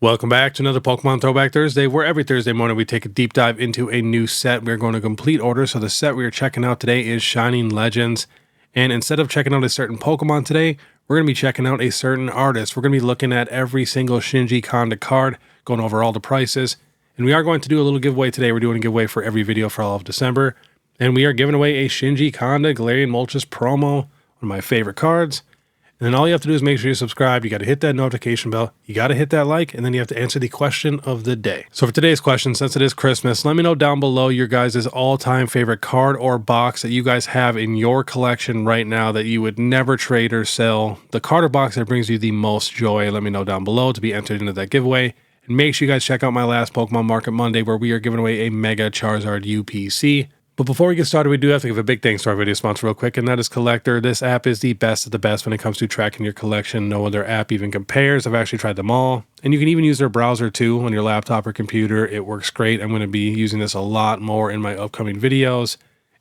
Welcome back to another Pokemon Throwback Thursday, where every Thursday morning we take a deep dive into a new set. We're going to complete order, so the set we are checking out today is Shining Legends. And instead of checking out a certain Pokemon today, we're going to be checking out a certain artist. We're going to be looking at every single Shinji Kanda card, going over all the prices. And we are going to do a little giveaway today. We're doing a giveaway for every video for all of December. And we are giving away a Shinji Kanda Galarian Moltres promo, one of my favorite cards. And then all you have to do is make sure you subscribe. You got to hit that notification bell. You got to hit that like, and then you have to answer the question of the day. So for today's question, since it is Christmas, let me know down below your guys' all-time favorite card or box that you guys have in your collection right now that you would never trade or sell. The card or box that brings you the most joy. Let me know down below to be entered into that giveaway. And make sure you guys check out my last Pokemon Market Monday where we are giving away a Mega Charizard UPC. But before we get started, we do have to give a big thanks to our video sponsor real quick, and that is Collectr. This app is the best of the best when it comes to tracking your collection. No other app even compares. I've actually tried them all. And you can even use their browser too on your laptop or computer. It works great. I'm going to be using this a lot more in my upcoming videos.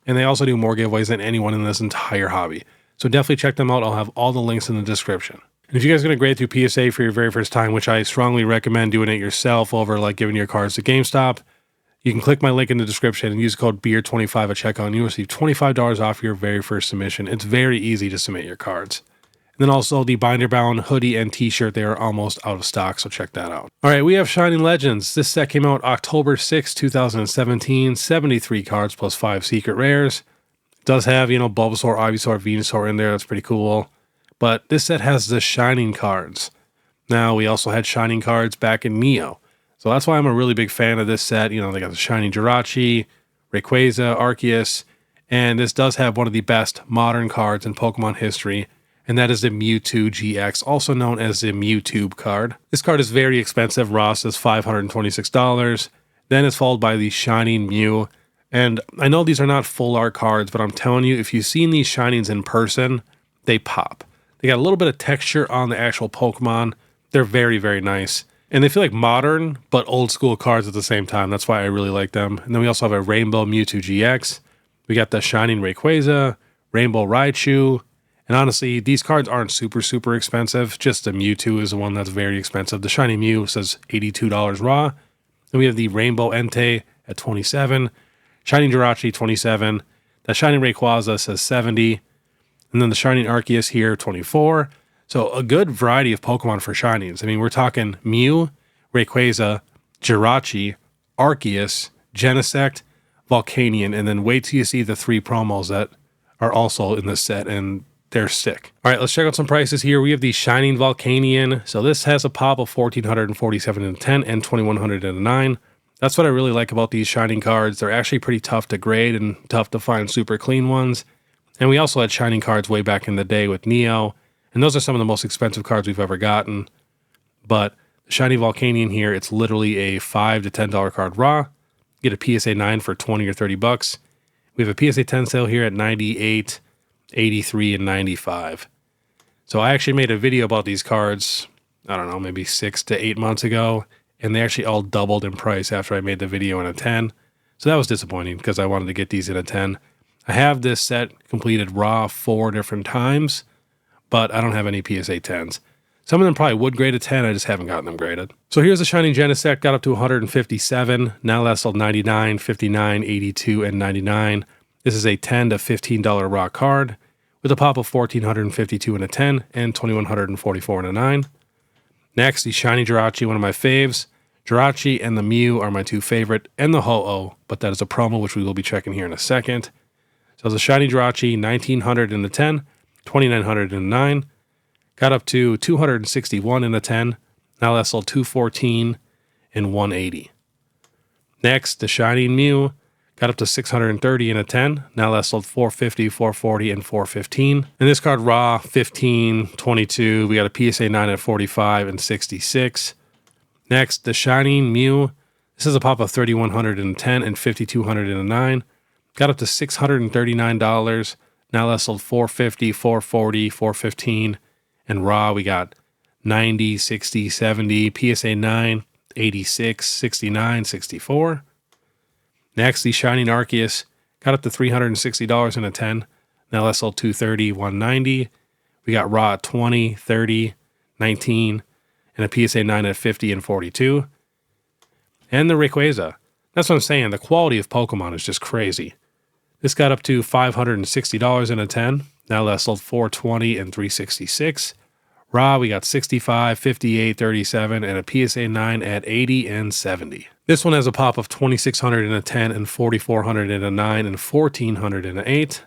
And they also do more giveaways than anyone in this entire hobby. So definitely check them out. I'll have all the links in the description. And if you guys are going to grade through PSA for your very first time, which I strongly recommend doing it yourself over like giving your cards to GameStop, you can click my link in the description and use code BEARD25 at checkout, and you'll receive $25 off your very first submission. It's very easy to submit your cards. And then also the binder bound hoodie and t-shirt, they are almost out of stock, so check that out. All right, we have Shining Legends. This set came out October 6, 2017, 73 cards plus 5 secret rares. It does have, Bulbasaur, Ivysaur, Venusaur in there. That's pretty cool. But this set has the Shining cards. Now, we also had Shining cards back in Neo. So that's why I'm a really big fan of this set. They got the Shining Jirachi, Rayquaza, Arceus, and this does have one of the best modern cards in Pokemon history, and that is the Mewtwo GX, also known as the Mewtwo card. This card is very expensive. Raw says $526. Then it's followed by the Shining Mew, and I know these are not full art cards, but I'm telling you, if you've seen these Shinings in person, they pop. They got a little bit of texture on the actual Pokemon. They're very, very nice. And they feel like modern, but old school cards at the same time. That's why I really like them. And then we also have a Rainbow Mewtwo GX. We got the Shining Rayquaza, Rainbow Raichu. And honestly, these cards aren't super, super expensive. Just the Mewtwo is the one that's very expensive. The Shining Mew says $82 raw. Then we have the Rainbow Entei at $27. Shining Jirachi, $27. The Shining Rayquaza says $70. And then the Shining Arceus here, $24. So a good variety of Pokemon for Shinings. I mean, we're talking Mew, Rayquaza, Jirachi, Arceus, Genesect, Volcanion, and then wait till you see the 3 promos that are also in this set, and they're sick. All right, let's check out some prices here. We have the Shining Volcanion. So this has a pop of $1,447 in a 10 and $2,100 in a 9. That's what I really like about these Shining cards. They're actually pretty tough to grade and tough to find super clean ones. And we also had Shining cards way back in the day with Neo. And those are some of the most expensive cards we've ever gotten. But the Shiny Volcanion here, it's literally a $5 to $10 card raw. You get a PSA 9 for $20 or $30. We have a PSA 10 sale here at $98, $83, and $95. So I actually made a video about these cards, I don't know, maybe 6 to 8 months ago. And they actually all doubled in price after I made the video in a 10. So that was disappointing because I wanted to get these in a 10. I have this set completed raw 4 different times, but I don't have any PSA 10s. Some of them probably would grade a 10, I just haven't gotten them graded. So here's the Shining Genesect, got up to 157, now that's sold 99, 59, 82, and 99. This is a $10 to $15 raw card, with a pop of $1,452 in a 10, and $2,144 in a 9. Next, the Shiny Jirachi, one of my faves. Jirachi and the Mew are my 2 favorite, and the Ho-Oh, but that is a promo, which we will be checking here in a second. So the Shiny Jirachi, $1,900 in the 10, $2,900 in a 9, got up to $261 in a 10, now that's sold $214 and $180. Next, the Shining Mew got up to $630 in a 10, now that's sold $450, $440, and $415. And this card raw, $15, $22, we got a PSA 9 at $45 and $66. Next, the Shining Mew, this is a pop of $3,100 in a 10 and $5,200 in a 9, got up to $639, now that's sold $450, $440, $415, and raw we got $90, $60, $70, PSA 9, $86, $69, $64. Next, the Shining Arceus got up to $360 in a 10. Now that's sold $230, $190. We got raw at $20, $30, $19, and a PSA 9 at 50 and 42. And the Rayquaza. That's what I'm saying. The quality of Pokemon is just crazy. This got up to $560 in a 10. Now that sold $420 and $366. Raw, we got 65, 58, 37, and a PSA 9 at 80 and 70. This one has a pop of 2,600 in a 10 and 4,400 in a 9 and 1,400 in an 8.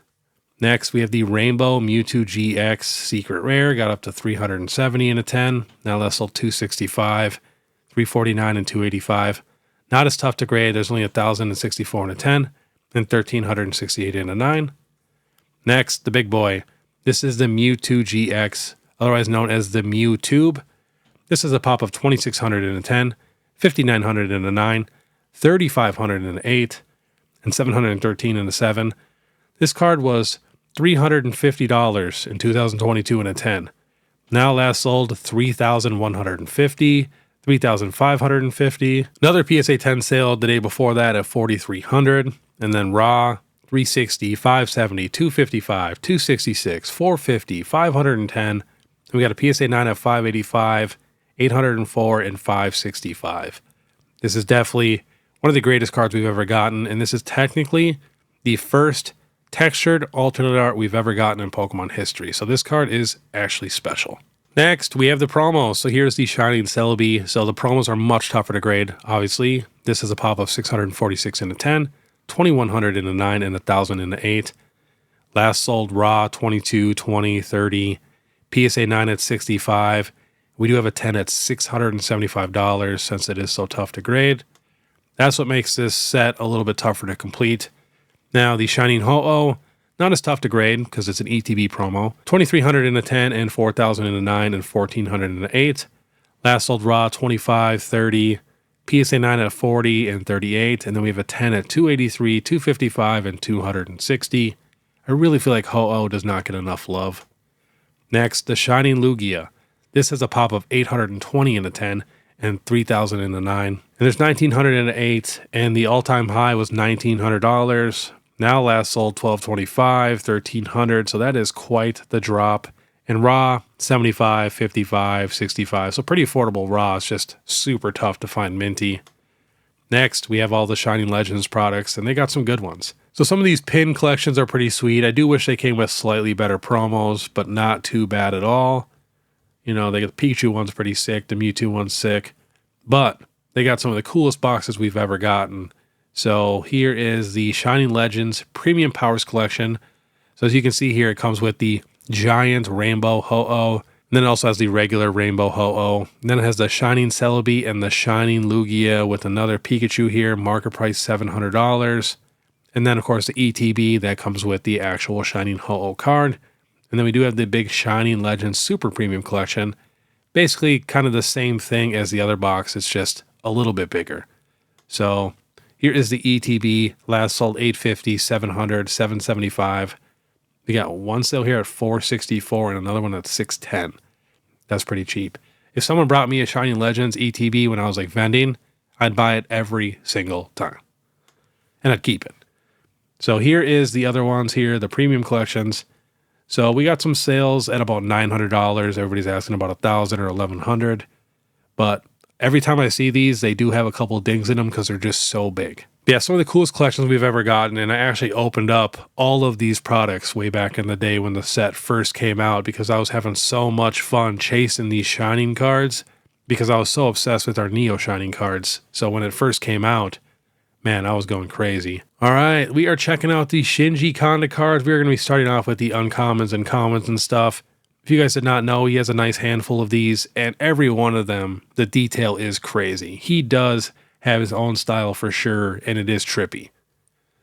Next, we have the Rainbow Mewtwo GX Secret Rare. Got up to 370 in a 10. Now that sold 265, 349, and 285. Not as tough to grade. There's only 1,064 in a 10 and 1,368 in a 9. Next, the big boy. This is the Mewtwo GX, otherwise known as the Mewtube. This is a pop of 2,600 in a 10, 5,900 in a 9, 3,500 in an 8, and 713 in a 7. This card was $350 in 2022 in a 10. Now last sold 3,150, 3,550. Another PSA 10 sale the day before that at 4,300. And then raw, 360, 570, 255, 266, 450, 510. And we got a PSA 9 at 585, 804, and 565. This is definitely one of the greatest cards we've ever gotten. And this is technically the first textured alternate art we've ever gotten in Pokemon history. So this card is actually special. Next, we have the promos. So here's the Shining Celebi. So the promos are much tougher to grade, obviously. This is a pop of 646 in a 10, 2,100 in a 9, and 1,000 in a 8. Last sold raw, 22, 20, 30. PSA 9 at 65. We do have a 10 at $675 since it is so tough to grade. That's what makes this set a little bit tougher to complete. Now, the Shining Ho-Oh, not as tough to grade because it's an ETB promo. 2,300 in a 10 and 4,000 in a 9 and 1,400 in an 8. Last sold raw, 25, 30. PSA 9 at 40 and 38. And then we have a 10 at 283, 255, and 260. I really feel like Ho-Oh does not get enough love. Next, the Shining Lugia. This has a pop of 820 in a 10 and 3,000 in a 9. And there's 1,900 in an 8, and the all-time high was $1,900. Now last sold 1,225, 1,300, so that is quite the drop. And raw, 75, 55, 65, so pretty affordable raw. It's just super tough to find minty. Next, we have all the Shining Legends products, and they got some good ones. So some of these pin collections are pretty sweet. I do wish they came with slightly better promos, but not too bad at all. You know, they got the Pikachu one's pretty sick, the Mewtwo one's sick, but they got some of the coolest boxes we've ever gotten. So here is the Shining Legends Premium Powers Collection. So as you can see here, it comes with the giant Rainbow Ho-Oh, and then it also has the regular Rainbow Ho-Oh. And then it has the Shining Celebi and the Shining Lugia with another Pikachu here, market price $700. And then of course the ETB that comes with the actual Shining Ho-Oh card. And then we do have the big Shining Legends Super Premium Collection. Basically kind of the same thing as the other box, it's just a little bit bigger. So here is the ETB, last sold $850, $700, $775. We got one sale here at $464 and another one at $610. That's pretty cheap. If someone brought me a Shining Legends ETB when I was like vending, I'd buy it every single time. And I'd keep it. So here is the other ones here, the premium collections. So we got some sales at about $900. Everybody's asking about $1,000 or $1,100. But every time I see these, they do have a couple dings in them because they're just so big. Yeah, some of the coolest collections we've ever gotten, and I actually opened up all of these products way back in the day when the set first came out because I was having so much fun chasing these Shining cards because I was so obsessed with our Neo Shining cards. So when it first came out, man, I was going crazy. All right, we are checking out the Shinji Kanda cards. We're going to be starting off with the uncommons and commons and stuff. If you guys did not know, he has a nice handful of these, and every one of them, the detail is crazy. He does have his own style for sure, and it is trippy.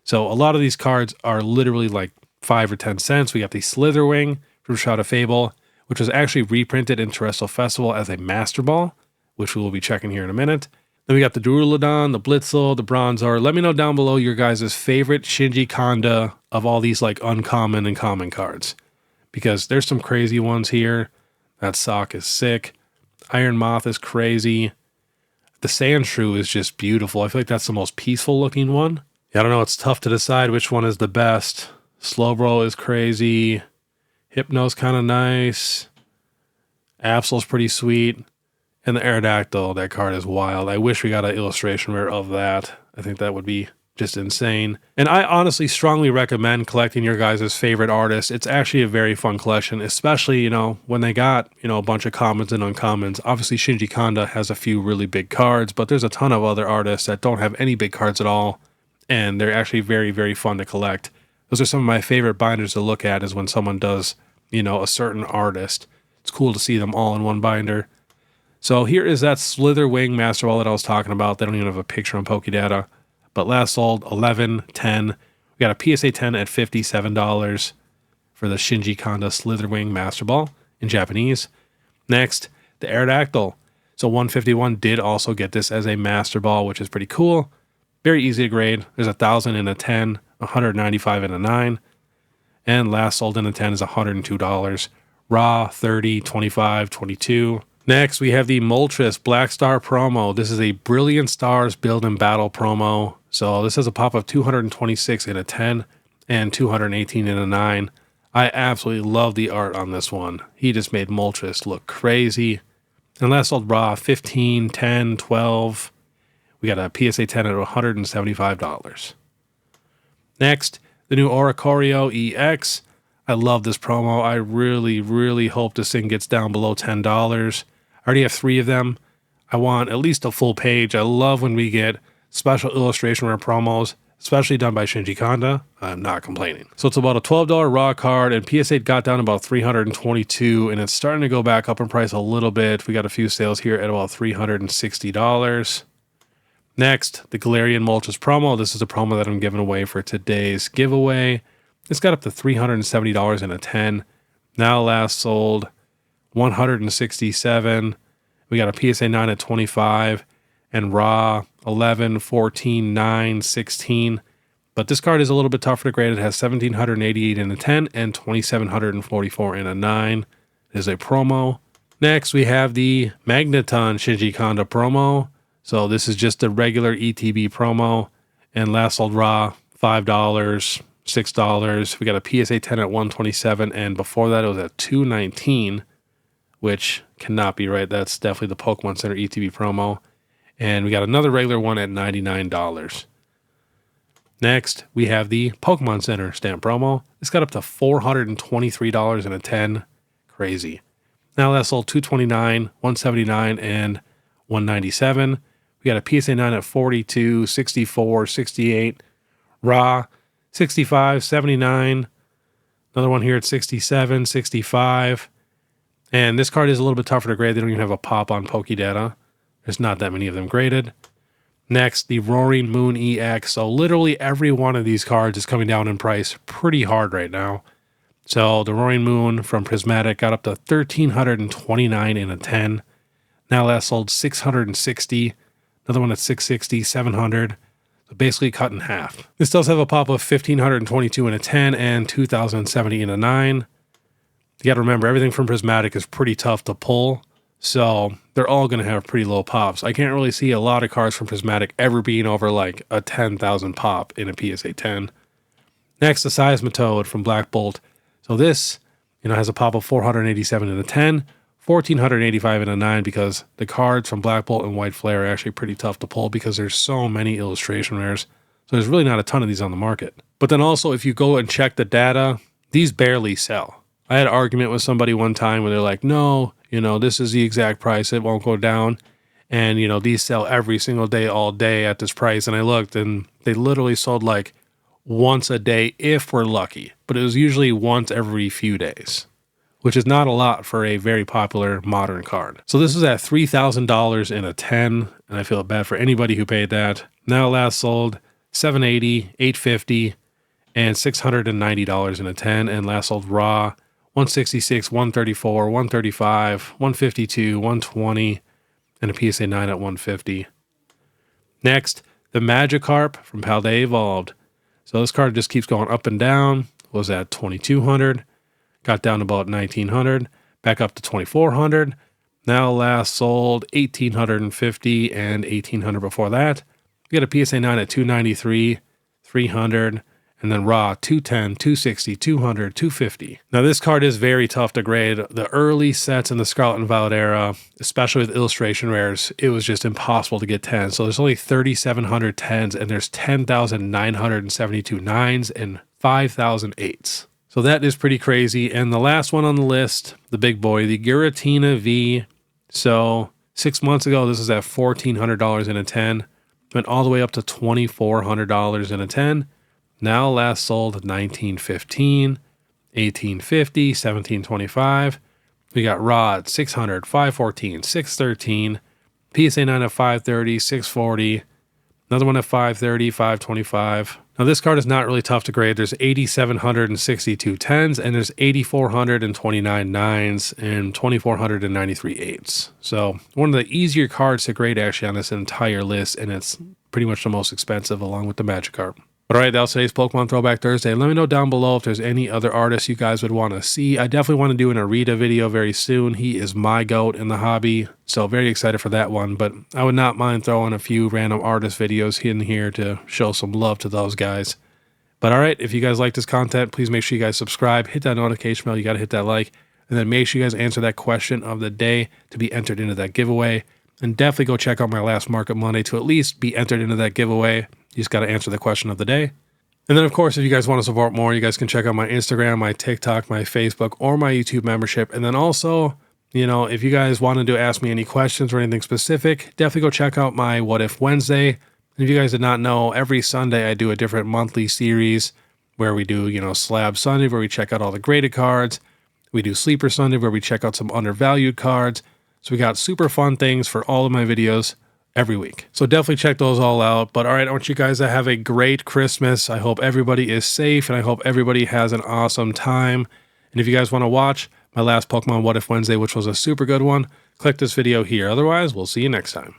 So a lot of these cards are literally like 5 or 10 cents. We got the Slitherwing from Shroud of Fable, which was actually reprinted in Terrestrial Festival as a Master Ball, which we will be checking here in a minute. Then we got the Duraludon, the Blitzel, the Bronzor. Let me know down below your guys' favorite Shinji Kanda of all these like uncommon and common cards. Because there's some crazy ones here. That Sock is sick. Iron Moth is crazy. The Sandshrew is just beautiful. I feel like that's the most peaceful looking one. Yeah, I don't know. It's tough to decide which one is the best. Slowbro is crazy. Hypno's kind of nice. Absol's pretty sweet. And the Aerodactyl, that card is wild. I wish we got an illustration rare of that. I think that would be just insane. And I honestly strongly recommend collecting your guys' favorite artists. It's actually a very fun collection, especially, when they got, a bunch of commons and uncommons. Obviously, Shinji Kanda has a few really big cards, but there's a ton of other artists that don't have any big cards at all, and they're actually very, very fun to collect. Those are some of my favorite binders to look at, is when someone does, a certain artist. It's cool to see them all in one binder. So here is that Slitherwing Master Ball that I was talking about. They don't even have a picture on Pokédata. But last sold, 11, 10. We got a PSA 10 at $57 for the Shinji Kanda Slitherwing Master Ball in Japanese. Next, the Aerodactyl. So 151 did also get this as a Master Ball, which is pretty cool. Very easy to grade. There's 1,000 in a 10, 195 in a 9. And last sold in a 10 is $102. Raw, 30, 25, 22. Next, we have the Moltres Black Star promo. This is a Brilliant Stars Build and Battle promo. So this has a pop of 226 in a 10 and 218 in a 9. I absolutely love the art on this one. He just made Moltres look crazy. And last sold raw, 15, 10, 12. We got a PSA 10 at $175. Next, the new Oricorio EX. I love this promo. I really, really hope this thing gets down below $10. I already have 3 of them. I want at least a full page. I love when we get special illustration rare promos, especially done by Shinji Kanda. I'm not complaining. So it's about a $12 raw card, and PSA got down about $322, and it's starting to go back up in price a little bit. We got a few sales here at about $360. Next, the Galarian Moltres promo. This is a promo that I'm giving away for today's giveaway. It's got up to $370 in a 10. Now last sold $167. We got a PSA 9 at 25 and raw 11, 14, 9, 16. But this card is a little bit tougher to grade. It has 1,788 in a 10 and 2,744 in a 9. It is a promo. Next, we have the Magneton Shinji Kanda promo. So this is just a regular ETB promo. And last sold raw, $5, $6. We got a PSA 10 at 127. And before that, it was at 219, which cannot be right. That's definitely the Pokemon Center ETB promo. And we got another regular one at $99. Next, we have the Pokemon Center stamp promo. It's got up to $423 in a 10. Crazy. Now that sold $229, $179, and $197. We got a PSA 9 at 42, 64, 68. Raw, 65, 79. Another one here at 67, 65. And this card is a little bit tougher to grade. They don't even have a pop on Pokédata. There's not that many of them graded. Next, the Roaring Moon EX. So literally every one of these cards is coming down in price pretty hard right now. So the Roaring Moon from Prismatic got up to $1,329 in a 10. Now last sold $660. Another one at $660, $700. So basically cut in half. This does have a pop of $1,522 in a 10 and $2,070 in a 9. You got to remember, everything from Prismatic is pretty tough to pull. So they're all going to have pretty low pops. I can't really see a lot of cards from Prismatic ever being over like a 10,000 pop in a PSA 10. Next, the Seismitoad from Black Bolt. So this, has a pop of 487 in a 10, 1,485 in a 9, because the cards from Black Bolt and White Flare are actually pretty tough to pull because there's so many illustration rares. So there's really not a ton of these on the market. But then also, if you go and check the data, these barely sell. I had an argument with somebody one time where they're like, no, this is the exact price. It won't go down. And, these sell every single day, all day at this price. And I looked and they literally sold like once a day if we're lucky. But it was usually once every few days, which is not a lot for a very popular modern card. So this is at $3,000 in a 10. And I feel bad for anybody who paid that. Now last sold $780, $850, and $690 in a 10. And last sold raw, 166, 134, 135, 152, 120, and a PSA 9 at 150. Next, the Magikarp from Paldea Evolved. So this card just keeps going up and down. Was at 2,200, got down to about 1,900, back up to 2,400. Now last sold 1,850 and 1,800 before that. We got a PSA 9 at 293, 300, And then raw, 210, 260, 200, 250. Now this card is very tough to grade. The early sets in the Scarlet and Violet era, especially with illustration rares, it was just impossible to get 10s. So there's only 3,700 10s and there's 10,972 9s and 5,000 8s. So that is pretty crazy. And the last one on the list, the big boy, the Giratina V. So 6 months ago, this was at $1,400 in a 10. Went all the way up to $2,400 in a 10. Now last sold $1,915, $1,850, $1,725. We got raw at $600, $514, $613, PSA 9 at $530, $640, another one at $530, $525. Now this card is not really tough to grade. There's 8,762 10s and there's 8,429 9s and 2,493 8s. So one of the easier cards to grade actually on this entire list, and it's pretty much the most expensive along with the Magikarp. But all right, that was today's Pokemon Throwback Thursday. Let me know down below if there's any other artists you guys would want to see. I definitely want to do an Arita video very soon. He is my GOAT in the hobby, so very excited for that one. But I would not mind throwing a few random artist videos in here to show some love to those guys. But all right, if you guys like this content, please make sure you guys subscribe, hit that notification bell, you got to hit that like, and then make sure you guys answer that question of the day to be entered into that giveaway. And definitely go check out my last Market Monday to at least be entered into that giveaway. You just got to answer the question of the day. And then, of course, if you guys want to support more, you guys can check out my Instagram, my TikTok, my Facebook, or my YouTube membership. And then also, you know, if you guys wanted to ask me any questions or anything specific, definitely go check out my What If Wednesday. And if you guys did not know, every Sunday I do a different monthly series where we do, you know, Slab Sunday, where we check out all the graded cards. We do Sleeper Sunday, where we check out some undervalued cards. So we got super fun things for all of my videos every week. So definitely check those all out. But all right, I want you guys to have a great Christmas. I hope everybody is safe and I hope everybody has an awesome time. And if you guys want to watch my last Pokemon What If Wednesday, which was a super good one, click this video here. Otherwise, we'll see you next time.